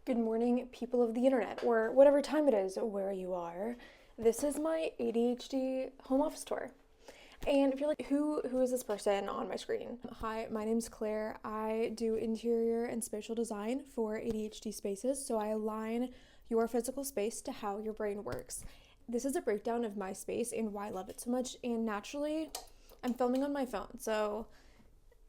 Good morning, people of the internet, or whatever time it is where you are. This is my ADHD home office tour. And if you're like, who is this person on my screen? Hi, my name's Claire. I do interior and spatial design for ADHD spaces, so I align your physical space to how your brain works. This is a breakdown of my space and why I love it so much, and naturally, I'm filming on my phone, so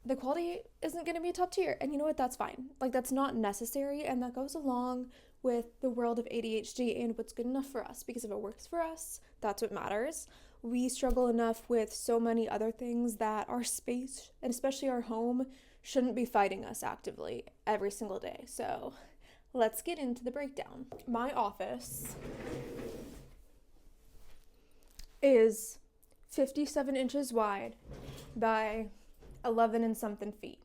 the quality isn't going to be top tier. And you know what? That's fine. Like, that's not necessary. And that goes along with the world of ADHD and what's good enough for us. Because if it works for us, that's what matters. We struggle enough with so many other things that our space, and especially our home, shouldn't be fighting us actively every single day. So let's get into the breakdown. My office is 57 inches wide by 11 and something feet.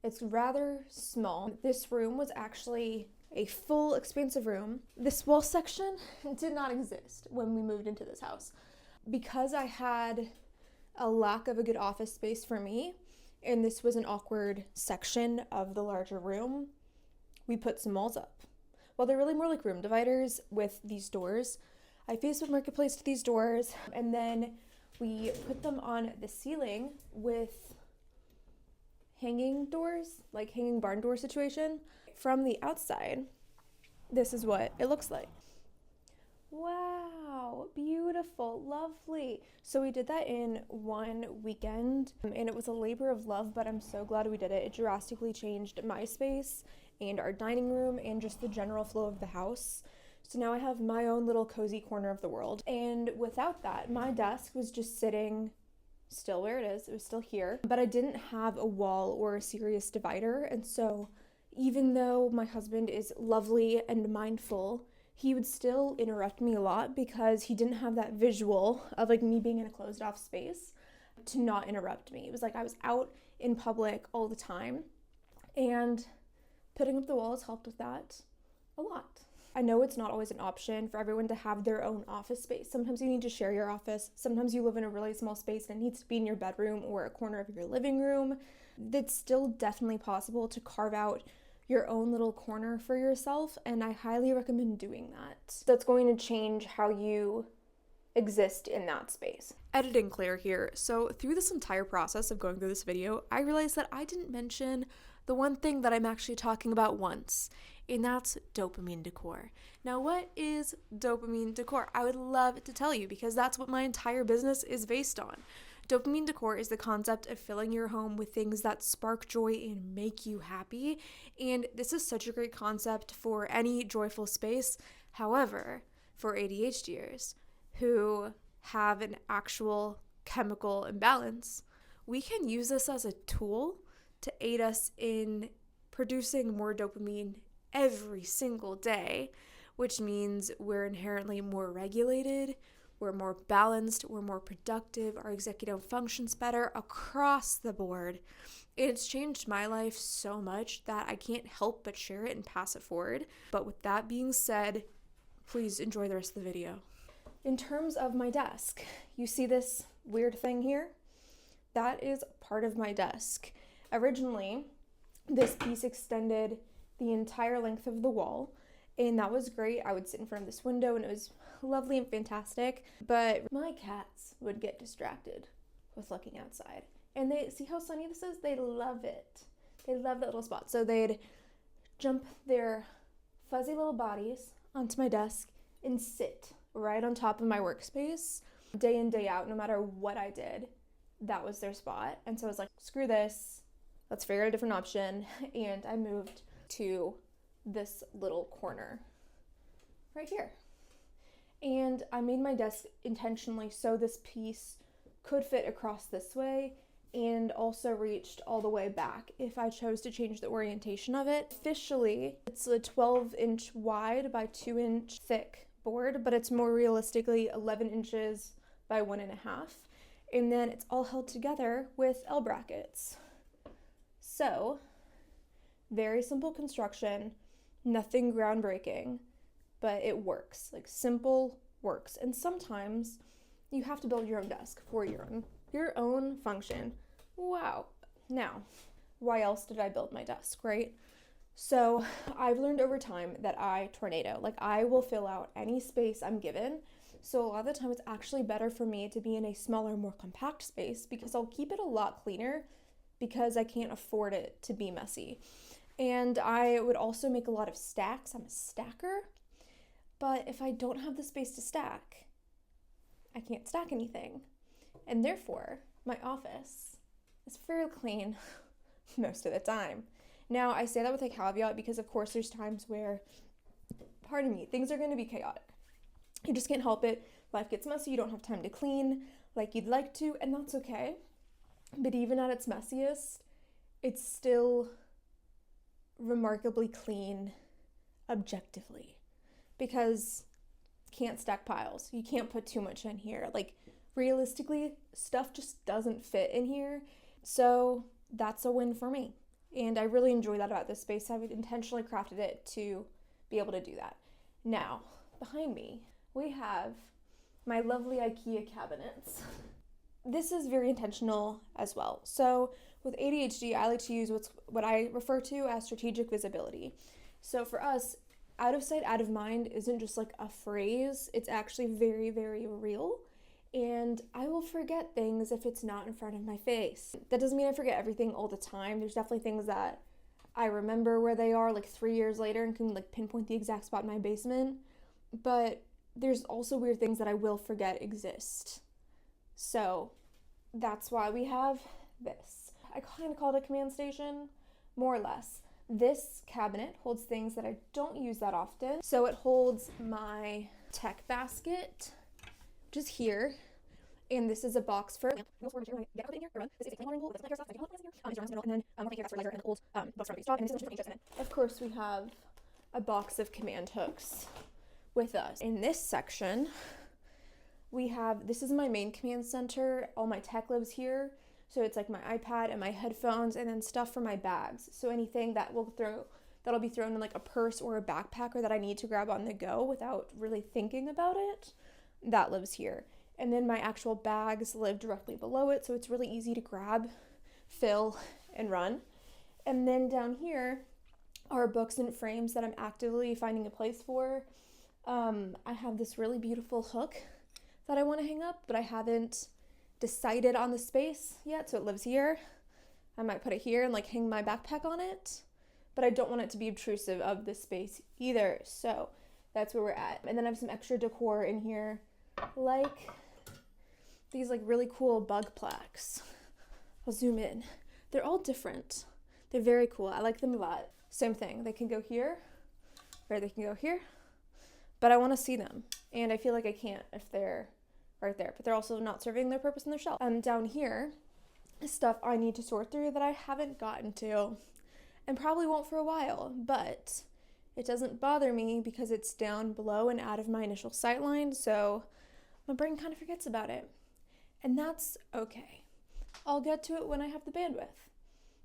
It's rather small. This room was actually a full expansive room. This wall section did not exist when we moved into this house. Because I had a lack of a good office space for me, and this was an awkward section of the larger room, we put some walls up. Well, they're really more like room dividers with these doors. I Facebook Marketplace to these doors, and then we put them on the ceiling with hanging doors, like hanging barn door situation. From the outside, this is what it looks like. Wow, beautiful, lovely. So we did that in one weekend, and it was a labor of love, but I'm so glad we did it. It drastically changed my space and our dining room and just the general flow of the house. So now I have my own little cozy corner of the world. And without that, my desk was just sitting still where it is. It was still here, but I didn't have a wall or a serious divider. And so even though my husband is lovely and mindful, he would still interrupt me a lot because he didn't have that visual of like me being in a closed off space to not interrupt me. It was like I was out in public all the time, and putting up the walls helped with that a lot. I know it's not always an option for everyone to have their own office space. Sometimes you need to share your office. Sometimes you live in a really small space and it needs to be in your bedroom or a corner of your living room. It's still definitely possible to carve out your own little corner for yourself, and I highly recommend doing that. That's going to change how you exist in that space. Editing Claire here. So through this entire process of going through this video, I realized that I didn't mention the one thing that I'm actually talking about once, and that's dopamine decor. Now, what is dopamine decor? I would love to tell you because that's what my entire business is based on. Dopamine decor is the concept of filling your home with things that spark joy and make you happy, and this is such a great concept for any joyful space. However, for ADHDers who have an actual chemical imbalance, we can use this as a tool to aid us in producing more dopamine every single day, which means we're inherently more regulated, we're more balanced, we're more productive, our executive functions better across the board. It's changed my life so much that I can't help but share it and pass it forward. But with that being said, please enjoy the rest of the video. In terms of my desk, you see this weird thing here? That is part of my desk. Originally, this piece extended the entire length of the wall, and that was great. I would sit in front of this window and it was lovely and fantastic, but my cats would get distracted with looking outside. And they see how sunny this is? They love it. They love that little spot. So they'd jump their fuzzy little bodies onto my desk and sit right on top of my workspace day in, day out. No matter what I did, that was their spot. And so I was like, screw this. Let's figure out a different option. And I moved to this little corner right here. And I made my desk intentionally so this piece could fit across this way and also reached all the way back if I chose to change the orientation of it. Officially, it's a 12-inch wide by 2-inch thick board, but it's more realistically 11 inches by 1.5. And then it's all held together with L brackets. So, very simple construction, nothing groundbreaking, but it works. Like, simple works. And sometimes you have to build your own desk for your own function. Wow. Now, why else did I build my desk, right? So I've learned over time that I tornado. Like, I will fill out any space I'm given. So a lot of the time it's actually better for me to be in a smaller, more compact space because I'll keep it a lot cleaner because I can't afford it to be messy. And I would also make a lot of stacks. I'm a stacker. But if I don't have the space to stack, I can't stack anything. And therefore, my office is fairly clean most of the time. Now, I say that with a caveat because, of course, there's times where, pardon me, things are going to be chaotic. You just can't help it. Life gets messy. You don't have time to clean like you'd like to, and that's okay. But even at its messiest, it's still remarkably clean objectively because you can't stack piles. You can't put too much in here. Like, realistically, stuff just doesn't fit in here. So that's a win for me. And I really enjoy that about this space. I've intentionally crafted it to be able to do that. Now, behind me, we have my lovely IKEA cabinets. This is very intentional as well. So with ADHD, I like to use what I refer to as strategic visibility. So for us, out of sight, out of mind isn't just like a phrase. It's actually very, very real. And I will forget things if it's not in front of my face. That doesn't mean I forget everything all the time. There's definitely things that I remember where they are like 3 years later and can like pinpoint the exact spot in my basement. But there's also weird things that I will forget exist. So that's why we have this. I kind of call it a command station, more or less. This cabinet holds things that I don't use that often. So it holds my tech basket, which is here. And this is a box for of course, we have a box of command hooks with us. In this section, we have, this is my main command center. All my tech lives here. So it's like my iPad and my headphones and then stuff for my bags. So anything that'll be thrown in like a purse or a backpack or that I need to grab on the go without really thinking about it, that lives here. And then my actual bags live directly below it, so it's really easy to grab, fill, and run. And then down here are books and frames that I'm actively finding a place for. I have this really beautiful hook that I want to hang up, but I haven't decided on the space yet, so it lives here. I might put it here and like hang my backpack on it, but I don't want it to be obtrusive of the space either, so that's where we're at. And then I have some extra decor in here, like these like really cool bug plaques. I'll zoom in. They're all different. They're very cool. I like them a lot. Same thing. They can go here, or they can go here, but I want to see them. And I feel like I can't if they're right there, but they're also not serving their purpose in their shelf. Down here is stuff I need to sort through that I haven't gotten to and probably won't for a while, but it doesn't bother me because it's down below and out of my initial sight line, so my brain kind of forgets about it. And that's okay. I'll get to it when I have the bandwidth.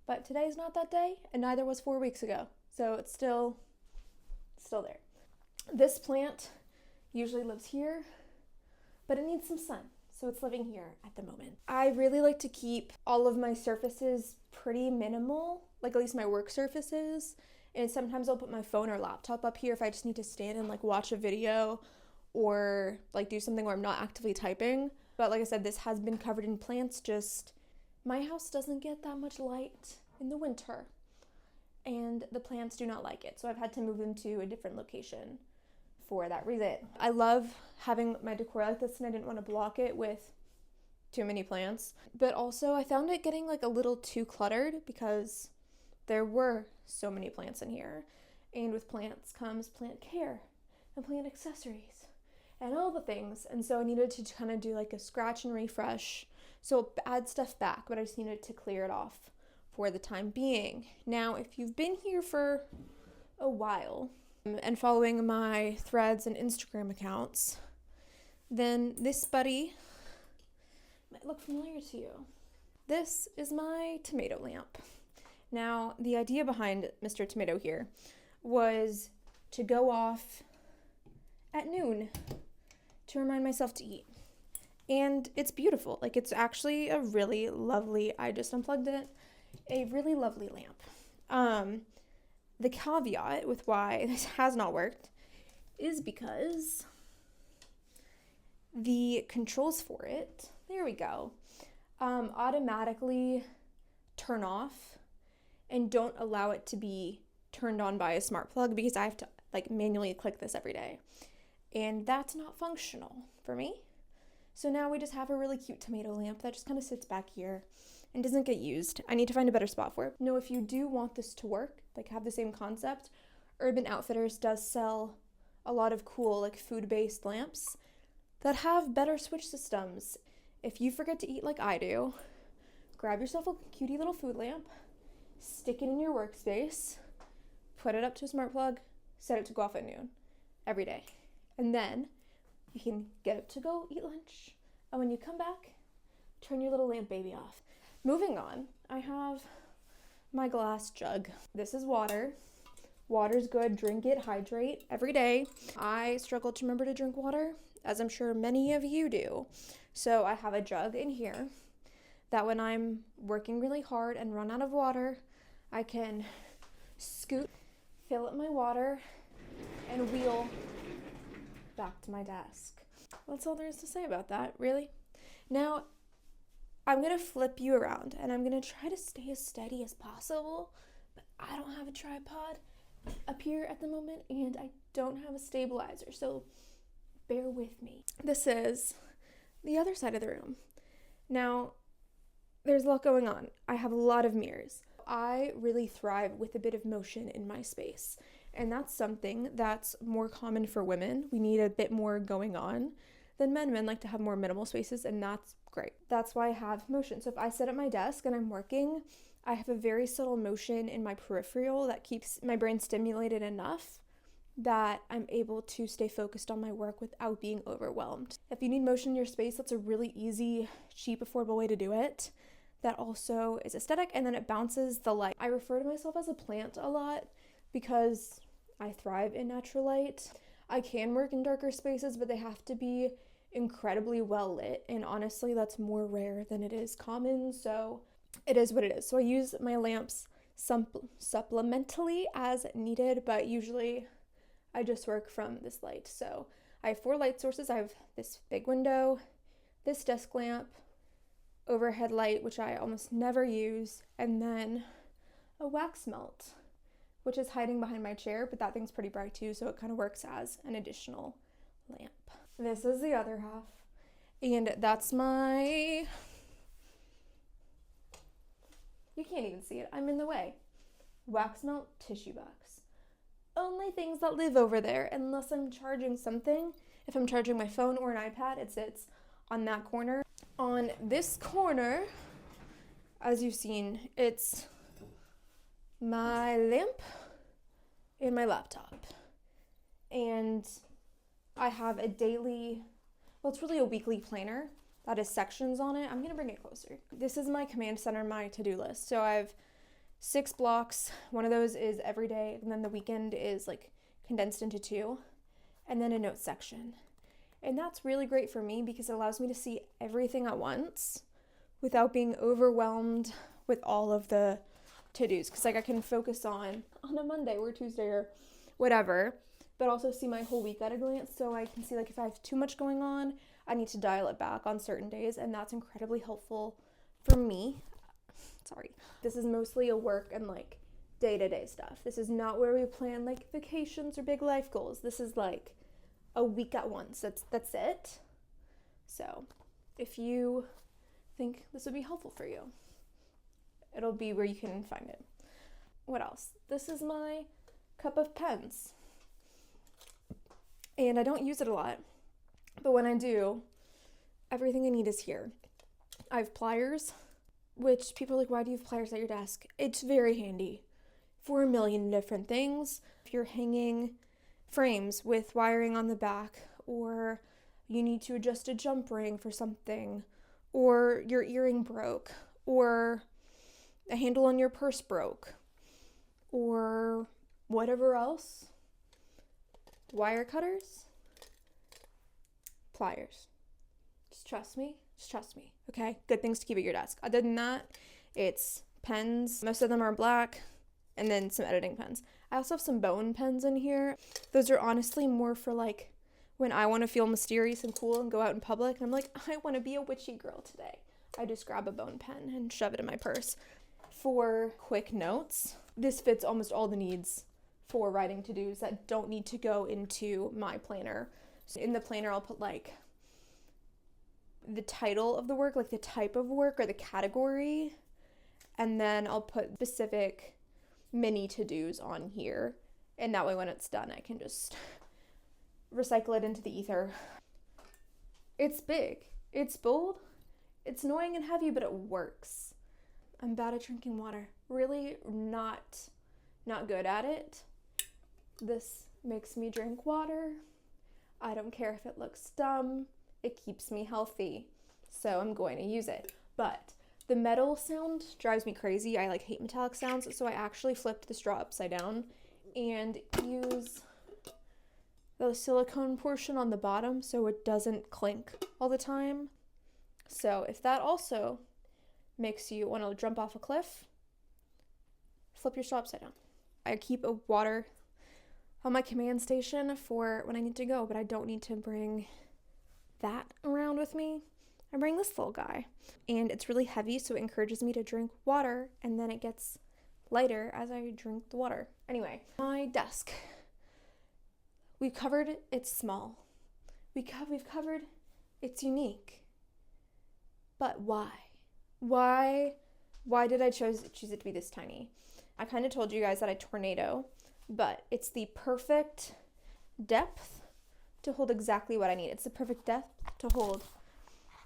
But today's not that day, and neither was 4 weeks ago. So it's still there. This plant usually lives here, but it needs some sun. So it's living here at the moment. I really like to keep all of my surfaces pretty minimal, like at least my work surfaces. And sometimes I'll put my phone or laptop up here if I just need to stand and like watch a video or like do something where I'm not actively typing. But like I said, this has been covered in plants. Just my house doesn't get that much light in the winter and the plants do not like it. So I've had to move them to a different location for that reason. I love having my decor like this and I didn't want to block it with too many plants. But also I found it getting like a little too cluttered because there were so many plants in here. And with plants comes plant care and plant accessories and all the things. And so I needed to kind of do like a scratch and refresh. So add stuff back, but I just needed to clear it off for the time being. Now, if you've been here for a while and following my threads and Instagram accounts, then this buddy might look familiar to you. This is my tomato lamp. Now, the idea behind Mr. Tomato here was to go off at noon to remind myself to eat. And it's beautiful. Like, it's actually a really lovely, I just unplugged it, a really lovely lamp. The caveat with why this has not worked is because the controls for it, there we go, automatically turn off and don't allow it to be turned on by a smart plug, because I have to like manually click this every day. And that's not functional for me. So now we just have a really cute tomato lamp that just kind of sits back here and doesn't get used. I need to find a better spot for it. No, if you do want this to work, like have the same concept, Urban Outfitters does sell a lot of cool like food-based lamps that have better switch systems. If you forget to eat like I do, grab yourself a cutie little food lamp, stick it in your workspace, put it up to a smart plug, set it to go off at noon every day. And then you can get up to go eat lunch. And when you come back, turn your little lamp baby off. Moving on, I have my glass jug. This is water. Water's good, drink it, hydrate every day. I struggle to remember to drink water, as I'm sure many of you do. So I have a jug in here that when I'm working really hard and run out of water, I can scoot, fill up my water, and wheel back to my desk. That's all there is to say about that, really. Now, I'm going to flip you around, and I'm going to try to stay as steady as possible, but I don't have a tripod up here at the moment, and I don't have a stabilizer, so bear with me. This is the other side of the room. Now, there's a lot going on. I have a lot of mirrors. I really thrive with a bit of motion in my space, and that's something that's more common for women. We need a bit more going on than men. Men like to have more minimal spaces, and that's great. That's why I have motion. So if I sit at my desk and I'm working, I have a very subtle motion in my peripheral that keeps my brain stimulated enough that I'm able to stay focused on my work without being overwhelmed. If you need motion in your space, that's a really easy, cheap, affordable way to do it. That also is aesthetic, and then it bounces the light. I refer to myself as a plant a lot because I thrive in natural light. I can work in darker spaces, but they have to be incredibly well lit, and honestly that's more rare than it is common, so it is what it is. So I use my lamps supplementally as needed, but usually I just work from this light. So I have 4 light sources. I have this big window, this desk lamp, overhead light, which I almost never use, and then a wax melt, which is hiding behind my chair, but that thing's pretty bright too, so it kind of works as an additional lamp. This is the other half, and that's my, you can't even see it, I'm in the way, wax melt tissue box. Only things that live over there, unless I'm charging something. If I'm charging my phone or an iPad, it sits on that corner. On this corner, as you've seen, it's my lamp and my laptop. And I have a daily, well, it's really a weekly planner that has sections on it. I'm gonna bring it closer. This is my command center, my to-do list. So I have 6 blocks. One of those is every day, and then the weekend is like condensed into 2, and then a notes section. And that's really great for me because it allows me to see everything at once without being overwhelmed with all of the to-dos. Because like I can focus on a Monday or Tuesday or whatever, but also see my whole week at a glance. So I can see like if I have too much going on, I need to dial it back on certain days, and that's incredibly helpful for me. Sorry. This is mostly a work and like day-to-day stuff. This is not where we plan like vacations or big life goals. This is like a week at once. That's it. So if you think this would be helpful for you, it'll be where you can find it. What else? This is my cup of pens. And I don't use it a lot, but when I do, everything I need is here. I have pliers, which people are like, why do you have pliers at your desk? It's very handy for a million different things. If you're hanging frames with wiring on the back, or you need to adjust a jump ring for something, or your earring broke, or a handle on your purse broke, or whatever else, wire cutters, pliers. Just trust me, okay? Good things to keep at your desk. Other than that, it's pens. Most of them are black, and then some editing pens. I also have some bone pens in here. Those are honestly more for like when I want to feel mysterious and cool and go out in public and I'm like, I want to be a witchy girl today. I just grab a bone pen and shove it in my purse. For quick notes, this fits almost all the needs for writing to-dos that don't need to go into my planner. So in the planner, I'll put like the title of the work, like the type of work or the category, and then I'll put specific mini to-dos on here. And that way when it's done, I can just recycle it into the ether. It's big, it's bold, it's annoying and heavy, but it works. I'm bad at drinking water. Really not good at it. This makes me drink water. I don't care if it looks dumb. It keeps me healthy. So I'm going to use it. But the metal sound drives me crazy. I like hate metallic sounds. So I actually flipped the straw upside down and use the silicone portion on the bottom so it doesn't clink all the time. So if that also makes you want to jump off a cliff, flip your straw upside down. I keep a water on my command station for when I need to go, but I don't need to bring that around with me. I bring this little guy, and it's really heavy, so it encourages me to drink water, and then it gets lighter as I drink the water. Anyway, my desk. We've covered it's small. We've covered it's unique. But why? Why did I choose it to be this tiny? I kind of told you guys that I tornado, but it's the perfect depth to hold exactly what I need. It's the perfect depth to hold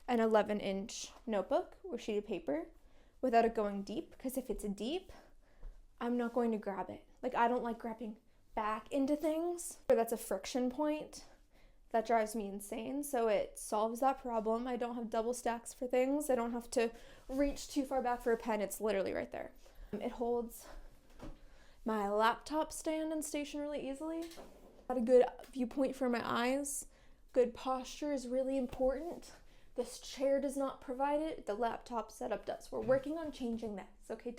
an 11-inch notebook or sheet of paper without it going deep, because if it's deep, I'm not going to grab it. Like, I don't like grabbing back into things. That's a friction point. That drives me insane, so it solves that problem. I don't have double stacks for things. I don't have to reach too far back for a pen. It's literally right there. It holds my laptop stand and station really easily. Got a good viewpoint for my eyes. Good posture is really important. This chair does not provide it. The laptop setup does. We're working on changing this, okay?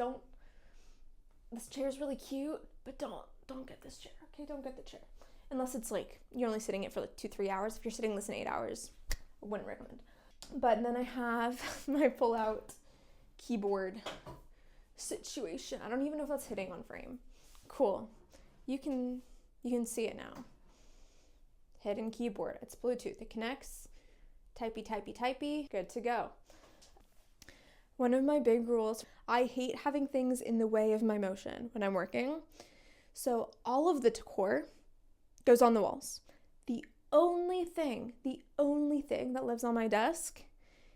This chair is really cute, but don't get this chair, okay? Don't get the chair. Unless it's like, you're only sitting it for like 2-3 hours. If you're sitting this in 8 hours, I wouldn't recommend. But then I have my pull-out keyboard situation. I don't even know if that's hitting on frame. Cool. You can see it now. Hidden keyboard. It's Bluetooth. It connects. Typey. Good to go. One of my big rules, I hate having things in the way of my motion when I'm working. So all of the decor goes on the walls. The only thing that lives on my desk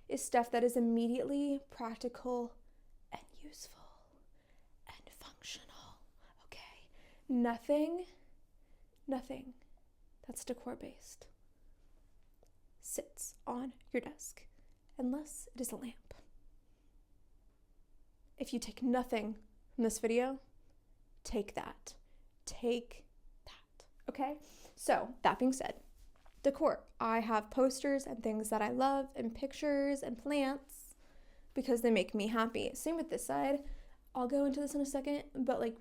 is stuff that is immediately practical and useful and functional, okay? Nothing that's decor based sits on your desk unless it is a lamp. If you take nothing from this video, take that. Okay, so that being said, decor. I have posters and things that I love and pictures and plants because they make me happy. Same with this side. I'll go into this in a second, but like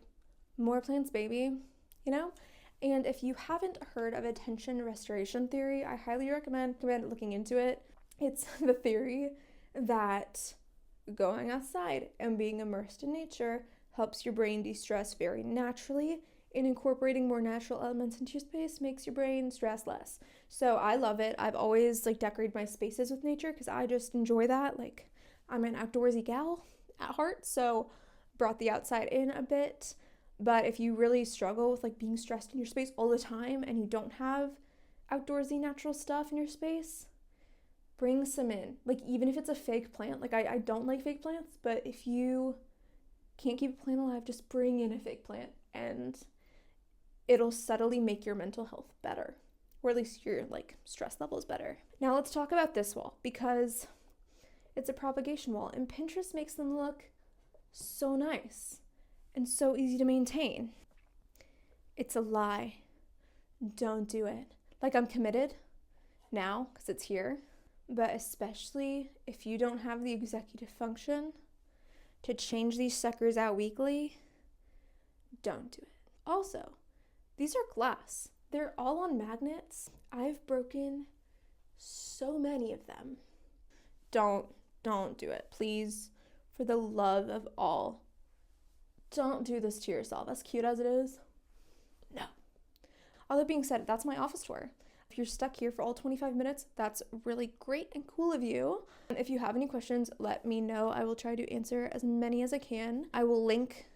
more plants, baby, you know? And if you haven't heard of attention restoration theory, I highly recommend looking into it. It's the theory that going outside and being immersed in nature helps your brain de-stress very naturally, and incorporating more natural elements into your space makes your brain stress less. So I love it. I've always decorated my spaces with nature because I just enjoy that. I'm an outdoorsy gal at heart, so brought the outside in a bit. But if you really struggle with being stressed in your space all the time and you don't have outdoorsy natural stuff in your space, bring some in. Even if it's a fake plant, I don't like fake plants, but if you can't keep a plant alive, just bring in a fake plant and it'll subtly make your mental health better, or at least your stress levels better. Now let's talk about this wall, because it's a propagation wall and Pinterest makes them look so nice and so easy to maintain. It's a lie. Don't do it. I'm committed now because it's here, but especially if you don't have the executive function to change these suckers out weekly, don't do it. Also, these are glass. They're all on magnets. I've broken so many of them. Don't do it. Please, for the love of all, don't do this to yourself, as cute as it is. No. All that being said, that's my office tour. If you're stuck here for all 25 minutes, that's really great and cool of you. And if you have any questions, let me know. I will try to answer as many as I can. I will link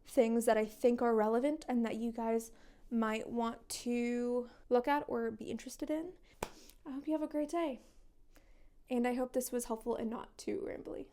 things that I think are relevant and that you guys might want to look at or be interested in. I hope you have a great day. And I hope this was helpful and not too rambly.